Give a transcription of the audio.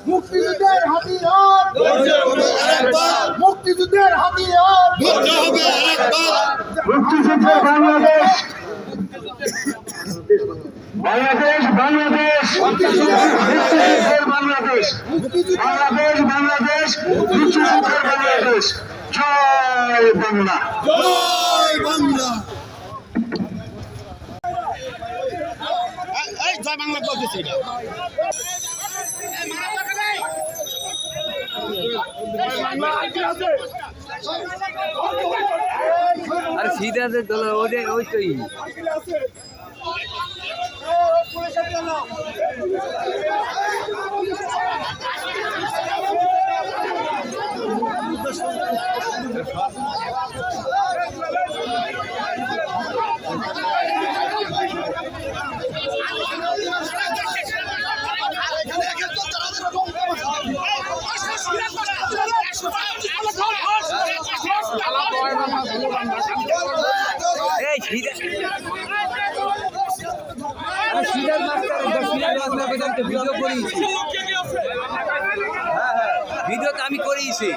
মুক্তিযুদ্ধের হাতিয়ার, মুক্তিযুদ্ধের হাতিয়ার, মুক্তিযুদ্ধের বাংলাদেশ, বাংলাদেশ বাংলাদেশ, মুক্তিযুদ্ধের বাংলাদেশ, বাংলাদেশ বাংলাদেশ, মুক্তিযুদ্ধের বাংলাদেশ। জয় বাংলা, জয় বাংলা। জয় বাংলা বলতেছি আরে সিধা যে দল ওই তো এই সিধা ভিডিও করিয়েছি, ভিডিও তো আমি করিয়েছি।